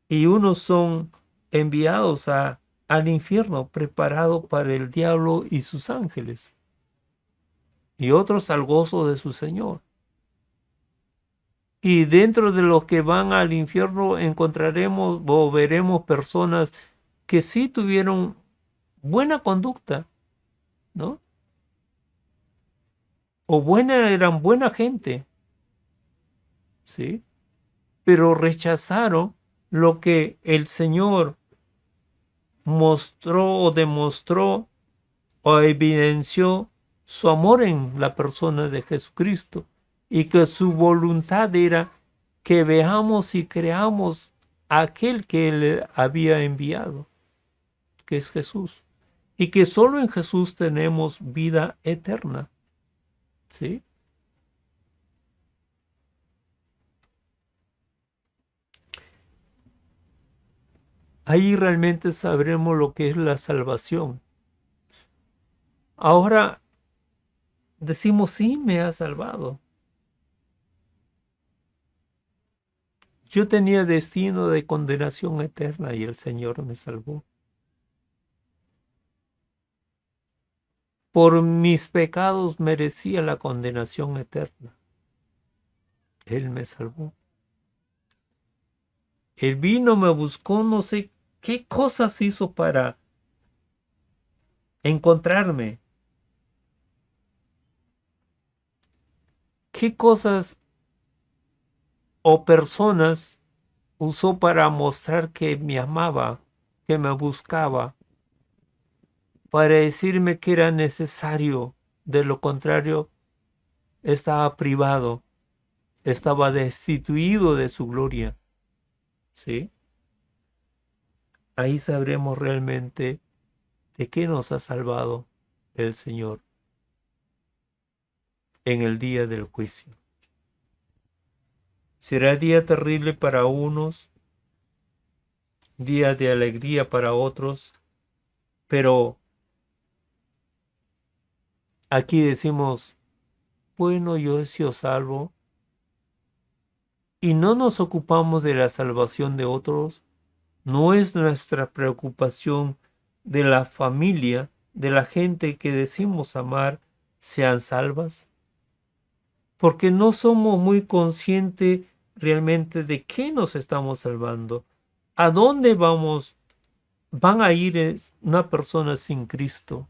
Y unos son enviados al infierno, preparado para el diablo y sus ángeles, y otros al gozo de su Señor. Y dentro de los que van al infierno encontraremos o veremos personas que sí tuvieron buena conducta, ¿no? O eran buena gente, ¿sí? Pero rechazaron lo que el Señor mostró o demostró o evidenció su amor en la persona de Jesucristo, y que su voluntad era que veamos y creamos a aquel que él había enviado, que es Jesús, y que solo en Jesús tenemos vida eterna. ¿Sí? Ahí realmente sabremos lo que es la salvación. Ahora decimos, sí, me ha salvado. Yo tenía destino de condenación eterna y el Señor me salvó. Por mis pecados merecía la condenación eterna. Él me salvó. Él vino, me buscó, no sé qué cosas hizo para encontrarme. ¿Qué cosas o personas usó para mostrar que me amaba, que me buscaba, para decirme que era necesario? De lo contrario, estaba privado, estaba destituido de su gloria. ¿Sí? Ahí sabremos realmente de qué nos ha salvado el Señor en el día del juicio. Será día terrible para unos, día de alegría para otros, pero aquí decimos, bueno, yo he sido salvo, y no nos ocupamos de la salvación de otros. No es nuestra preocupación de la familia, de la gente que decimos amar, sean salvas, porque no somos muy conscientes realmente de qué nos estamos salvando, a dónde van a ir una persona sin Cristo,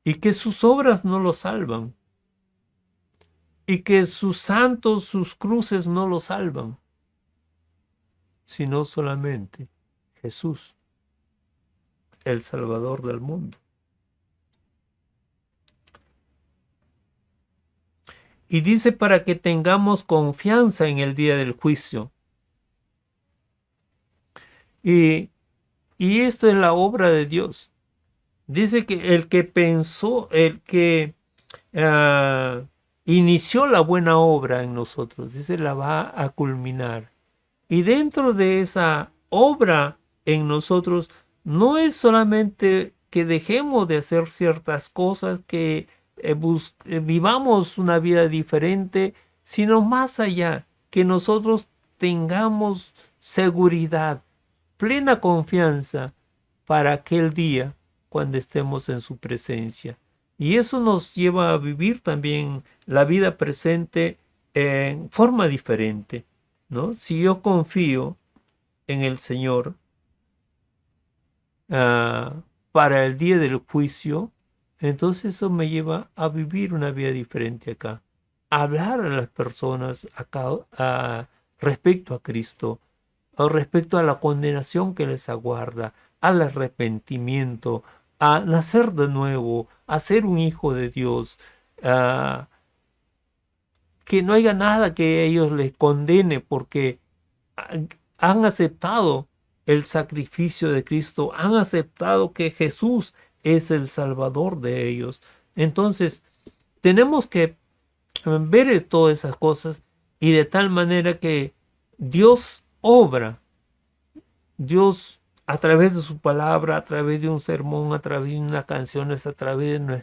y que sus obras no lo salvan, y que sus santos, sus cruces no lo salvan, sino solamente Jesús, el Salvador del mundo. Y dice para que tengamos confianza en el día del juicio. Y esto es la obra de Dios. Dice que el que pensó, el que inició la buena obra en nosotros, dice, la va a culminar. Y dentro de esa obra en nosotros, no es solamente que dejemos de hacer ciertas cosas, que vivamos una vida diferente, sino más allá, que nosotros tengamos seguridad, plena confianza para aquel día cuando estemos en su presencia. Y eso nos lleva a vivir también la vida presente en forma diferente, ¿no? Si yo confío en el Señor ah, para el día del juicio, entonces eso me lleva a vivir una vida diferente acá. A hablar a las personas respecto a Cristo, o respecto a la condenación que les aguarda, al arrepentimiento, a nacer de nuevo, a ser un hijo de Dios, a que no haya nada que ellos les condene porque han aceptado el sacrificio de Cristo, han aceptado que Jesús es el Salvador de ellos. Entonces, tenemos que ver todas esas cosas y de tal manera que Dios obra, Dios a través de su palabra, a través de un sermón, a través de una canción, a través de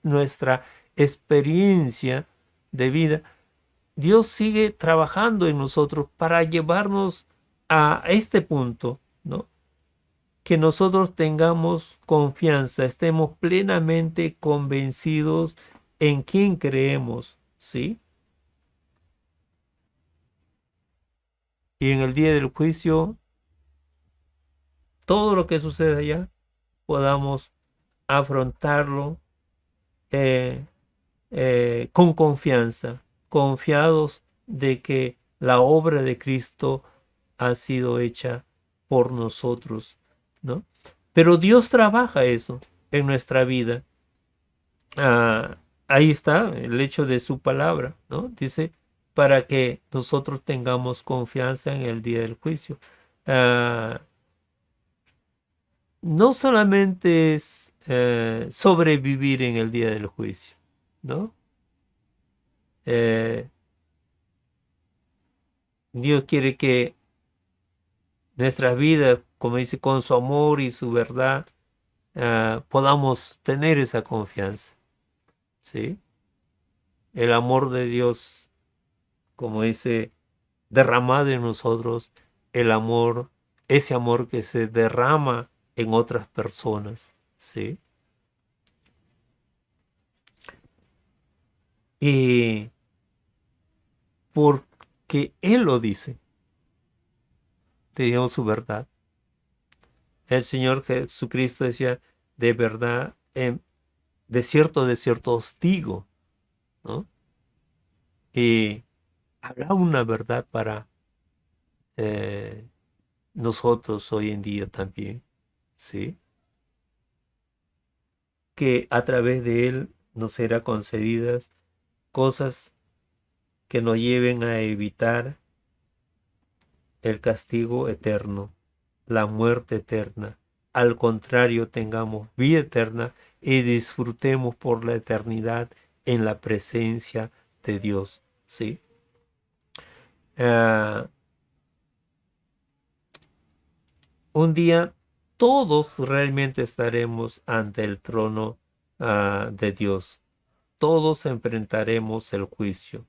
nuestra experiencia de vida, Dios sigue trabajando en nosotros para llevarnos a este punto, ¿no? Que nosotros tengamos confianza, estemos plenamente convencidos en quién creemos, ¿sí? Y en el día del juicio, todo lo que suceda allá, podamos afrontarlo eh, con confianza, confiados de que la obra de Cristo ha sido hecha por nosotros, ¿no? Pero Dios trabaja eso en nuestra vida. Ah, ahí está el hecho de su palabra, ¿no? Dice, para que nosotros tengamos confianza en el día del juicio. Ah, no solamente es sobrevivir en el día del juicio, ¿no? Eh, Dios quiere que nuestras vidas, como dice, con su amor y su verdad, podamos tener esa confianza, ¿sí? El amor de Dios, como dice, derramado en nosotros, el amor, ese amor que se derrama en otras personas, ¿sí? Y porque Él lo dice, te digo su verdad. El Señor Jesucristo decía, de verdad, de cierto os digo, ¿no? Y habrá una verdad para eh, nosotros hoy en día también, ¿sí? Que a través de Él nos será concedidas cosas que nos lleven a evitar el castigo eterno, la muerte eterna. Al contrario, tengamos vida eterna y disfrutemos por la eternidad en la presencia de Dios, ¿sí? Un día todos realmente estaremos ante el trono de Dios. Todos enfrentaremos el juicio.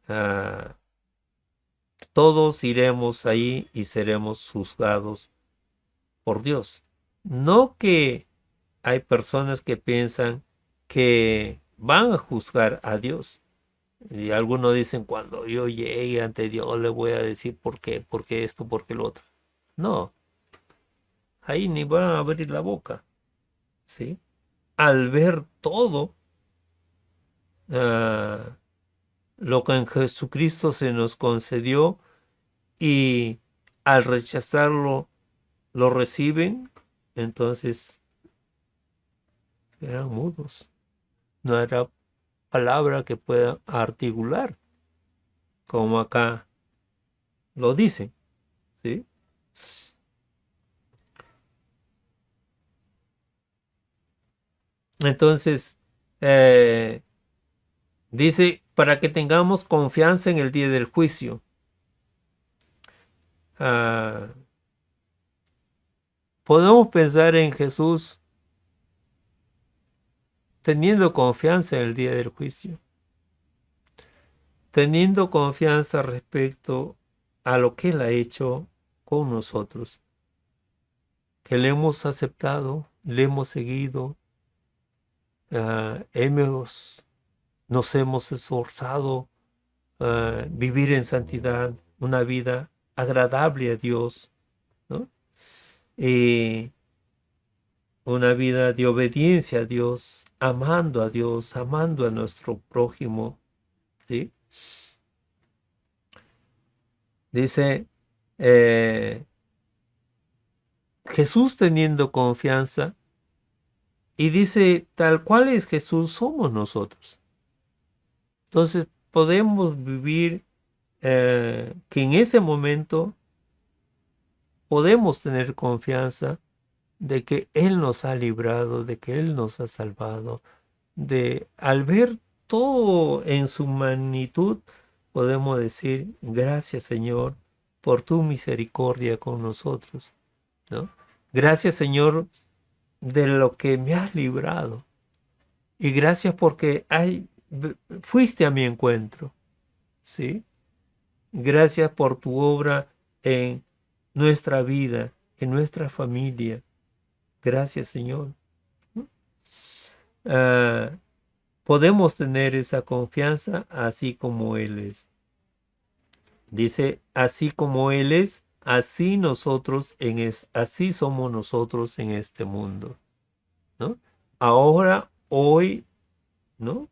Ah, todos iremos ahí y seremos juzgados por Dios. No que hay personas que piensan que van a juzgar a Dios. Y algunos dicen, cuando yo llegue ante Dios le voy a decir por qué esto, por qué lo otro. No, ahí ni van a abrir la boca, ¿sí? Al ver todo ah, lo que en Jesucristo se nos concedió y al rechazarlo lo reciben, entonces eran mudos. No era palabra que puedan articular, como acá lo dicen, ¿sí? Entonces, dice, para que tengamos confianza en el día del juicio. Ah, podemos pensar en Jesús teniendo confianza en el día del juicio. teniendo confianza respecto a lo que Él ha hecho con nosotros, que le hemos aceptado, le hemos seguido, nos hemos esforzado vivir en santidad, una vida agradable a Dios, ¿no? Y una vida de obediencia a Dios, amando a nuestro prójimo, ¿sí? Dice Jesús teniendo confianza, y dice, tal cual es Jesús, somos nosotros. Entonces podemos vivir que en ese momento podemos tener confianza de que Él nos ha librado, de que Él nos ha salvado, de al ver todo en su magnitud, podemos decir, gracias Señor por tu misericordia con nosotros, ¿no? Gracias Señor de lo que me has librado. Y gracias porque fuiste a mi encuentro, ¿sí? Gracias por tu obra en nuestra vida, en nuestra familia. Gracias, Señor. Podemos tener esa confianza así como Él es. Dice, así como Él es, así así somos nosotros en este mundo, ¿no? Ahora, hoy, ¿no?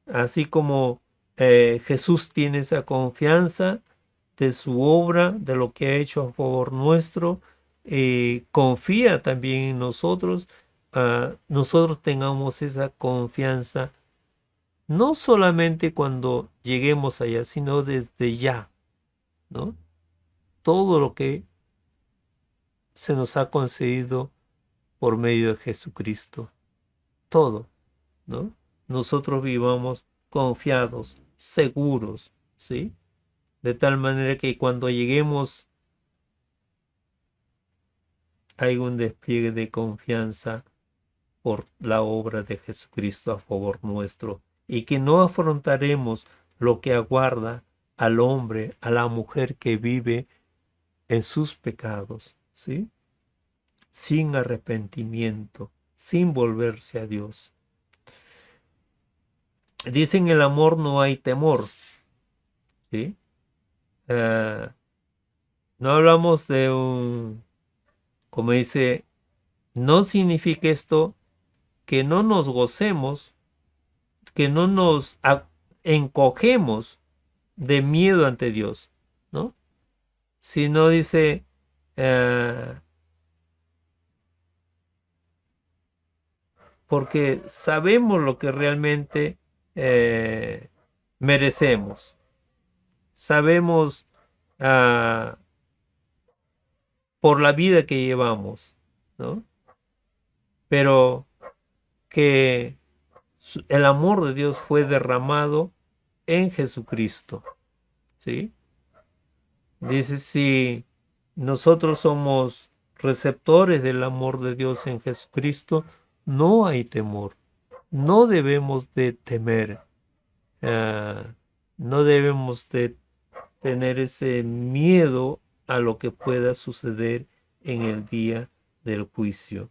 Así como Jesús tiene esa confianza de su obra, de lo que ha hecho a favor nuestro, confía también en nosotros, nosotros tengamos esa confianza, no solamente cuando lleguemos allá, sino desde ya, ¿no? Todo lo que se nos ha concedido por medio de Jesucristo, todo, ¿no? Nosotros vivamos confiados, seguros, ¿sí? De tal manera que cuando lleguemos hay un despliegue de confianza por la obra de Jesucristo a favor nuestro y que no afrontaremos lo que aguarda al hombre, a la mujer que vive en sus pecados, ¿sí? Sin arrepentimiento, sin volverse a Dios. Dicen el amor no hay temor, ¿sí? No hablamos de como dice, no significa esto que no nos gocemos, que no nos encogemos de miedo ante Dios, ¿no? Sino dice, porque sabemos lo que realmente merecemos. Sabemos por la vida que llevamos, ¿no? Pero que el amor de Dios fue derramado en Jesucristo, ¿sí? Dice, si nosotros somos receptores del amor de Dios en Jesucristo, no hay temor, no debemos de temer, no debemos de tener ese miedo a lo que pueda suceder en el día del juicio.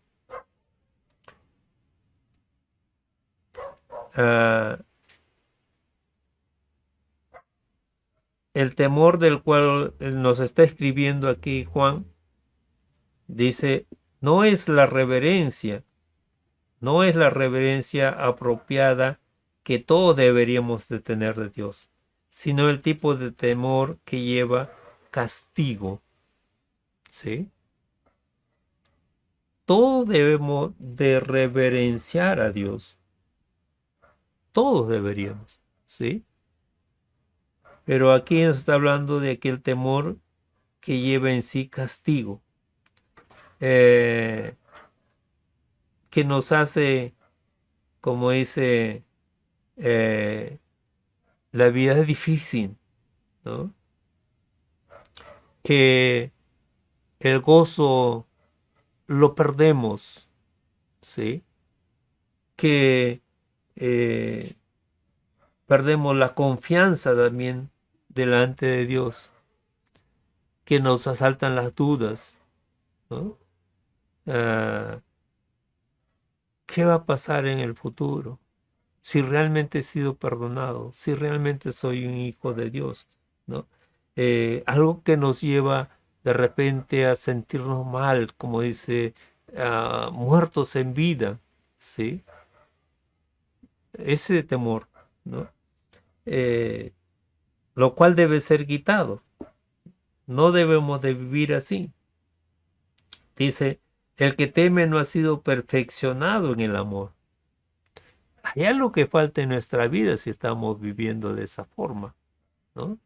El temor del cual nos está escribiendo aquí Juan, dice, no es la reverencia apropiada que todos deberíamos de tener de Dios, sino el tipo de temor que lleva castigo, ¿sí? Todos debemos de reverenciar a Dios, todos deberíamos, ¿sí? Pero aquí nos está hablando de aquel temor que lleva en sí castigo, que nos hace, como dice, la vida es difícil, ¿no? Que el gozo lo perdemos, ¿sí? Que perdemos la confianza también delante de Dios, que nos asaltan las dudas, ¿no? ¿Qué va a pasar en el futuro? Si realmente he sido perdonado, si realmente soy un hijo de Dios, ¿no? Algo que nos lleva de repente a sentirnos mal, como dice, muertos en vida, ¿sí? Ese temor, ¿no? Lo cual debe ser quitado. No debemos de vivir así. Dice, el que teme no ha sido perfeccionado en el amor. Hay algo que falta en nuestra vida si estamos viviendo de esa forma, ¿no?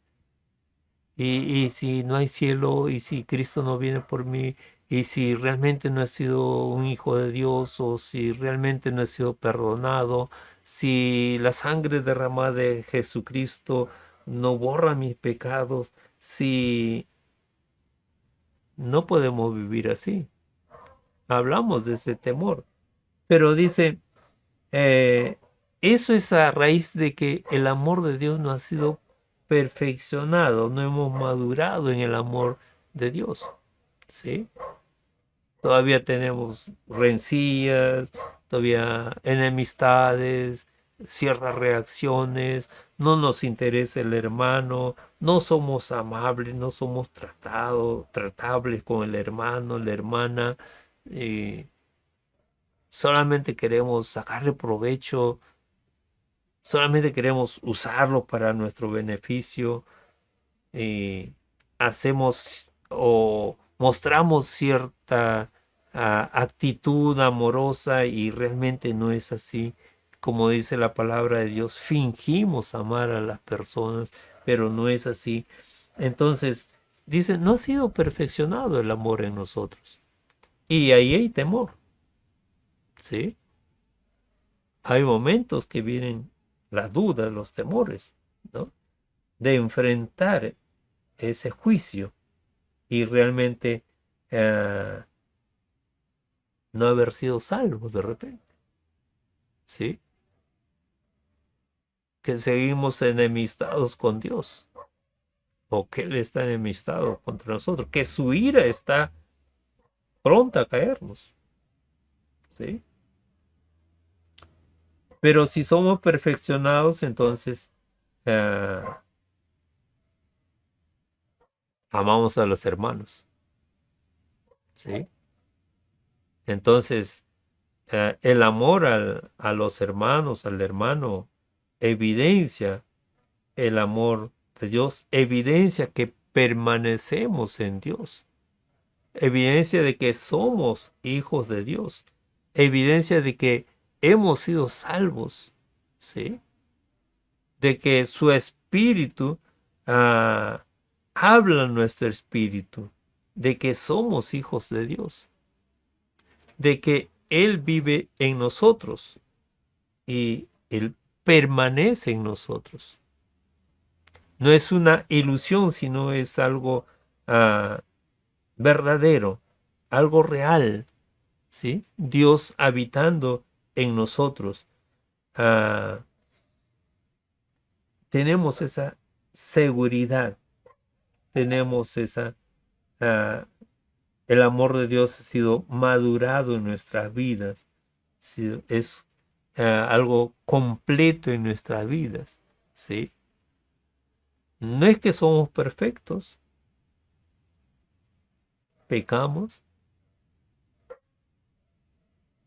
Y si no hay cielo, y si Cristo no viene por mí, y si realmente no he sido un hijo de Dios, o si realmente no he sido perdonado, si la sangre derramada de Jesucristo no borra mis pecados, si no podemos vivir así. Hablamos de ese temor. Pero dice, eh, eso es a raíz de que el amor de Dios no ha sido perfeccionado, no hemos madurado en el amor de Dios, ¿sí? Todavía tenemos rencillas, todavía enemistades, ciertas reacciones, no nos interesa el hermano, no somos amables, no somos tratables con el hermano, la hermana, solamente queremos sacarle provecho, solamente queremos usarlo para nuestro beneficio, hacemos o mostramos cierta actitud amorosa y realmente no es así. Como dice la palabra de Dios, fingimos amar a las personas, pero no es así. Entonces, dice, no ha sido perfeccionado el amor en nosotros. Y ahí hay temor, ¿sí? Hay momentos que vienen las dudas, los temores, ¿no? De enfrentar ese juicio y realmente no haber sido salvos de repente, ¿sí? Que seguimos enemistados con Dios o que Él está enemistado contra nosotros, que su ira está pronta a caernos, ¿sí? Pero si somos perfeccionados, entonces amamos a los hermanos, ¿sí? Entonces, el amor a los hermanos, al hermano, evidencia el amor de Dios, evidencia que permanecemos en Dios, evidencia de que somos hijos de Dios, evidencia de que hemos sido salvos, ¿sí? De que su espíritu habla en nuestro espíritu, de que somos hijos de Dios, de que Él vive en nosotros y Él permanece en nosotros. No es una ilusión, sino es algo verdadero, algo real, ¿sí? Dios habitando en nosotros. Ah, tenemos esa seguridad, tenemos esa... ah, el amor de Dios ha sido madurado en nuestras vidas, ¿sí? Es algo completo en nuestras vidas, ¿sí? No es que somos perfectos, pecamos,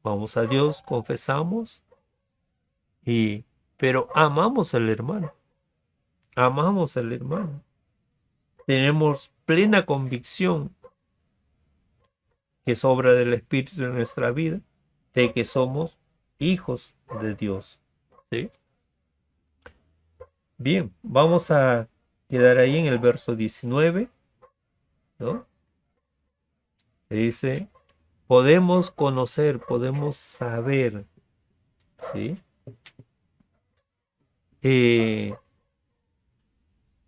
vamos a Dios, confesamos, pero amamos al hermano, amamos al hermano. Tenemos plena convicción que es obra del Espíritu en nuestra vida, de que somos hijos de Dios, ¿sí? Bien, vamos a quedar ahí en el verso 19, ¿no? Dice, podemos conocer, podemos saber, ¿sí? Eh,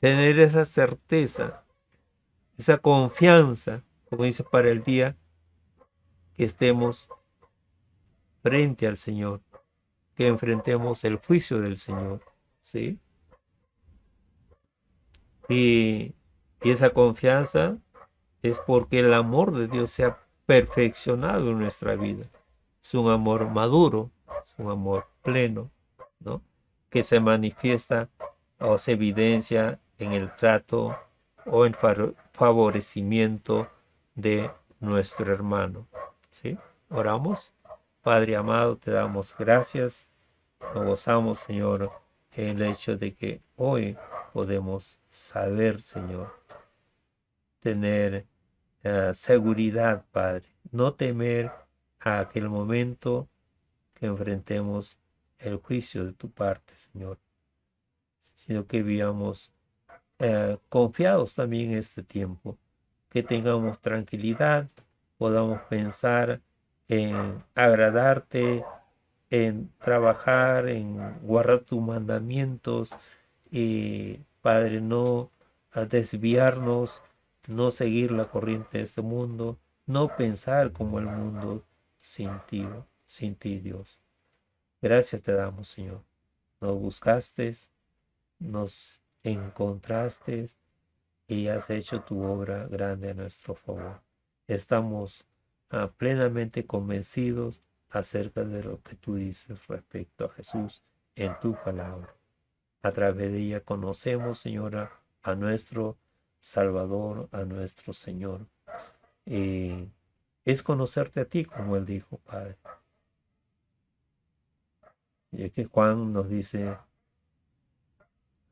tener esa certeza, esa confianza, como dice, para el día que estemos frente al Señor, que enfrentemos el juicio del Señor, ¿sí? Y, y esa confianza es porque el amor de Dios se ha perfeccionado en nuestra vida. Es un amor maduro, es un amor pleno, ¿no? Que se manifiesta o se evidencia en el trato o en favorecimiento de nuestro hermano, ¿sí? Oramos. Padre amado, te damos gracias. Nos gozamos, Señor, en el hecho de que hoy podemos saber, Señor, tener seguridad, Padre, no temer a aquel momento que enfrentemos el juicio de tu parte, Señor, sino que vivamos confiados también en este tiempo, que tengamos tranquilidad, podamos pensar en agradarte, en trabajar, en guardar tus mandamientos y, Padre, no desviarnos, no seguir la corriente de este mundo, no pensar como el mundo sin ti, Dios. Gracias te damos, Señor. Nos buscaste, nos encontraste y has hecho tu obra grande a nuestro favor. Estamos plenamente convencidos acerca de lo que tú dices respecto a Jesús en tu palabra. A través de ella conocemos, Señora, a nuestro Salvador, a nuestro Señor. Y es conocerte a ti, como Él dijo, Padre. Y es que Juan nos dice,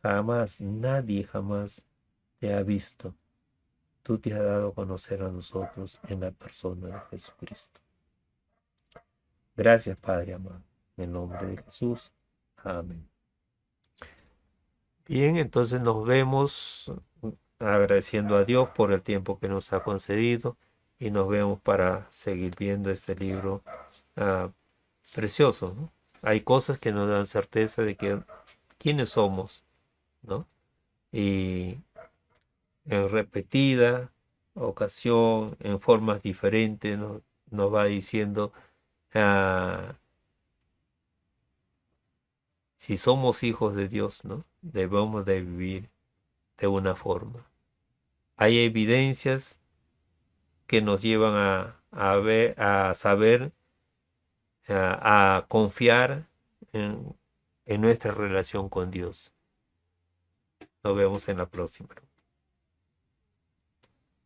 jamás, nadie jamás te ha visto. Tú te has dado a conocer a nosotros en la persona de Jesucristo. Gracias, Padre amado. En el nombre de Jesús. Amén. Bien, entonces nos vemos agradeciendo a Dios por el tiempo que nos ha concedido y nos vemos para seguir viendo este libro precioso, ¿no? Hay cosas que nos dan certeza de que quiénes somos, ¿no? Y en repetida ocasión, en formas diferentes, nos va diciendo si somos hijos de Dios, ¿no? Debemos de vivir de una forma. Hay evidencias que nos llevan a saber, a confiar en nuestra relación con Dios. Nos vemos en la próxima.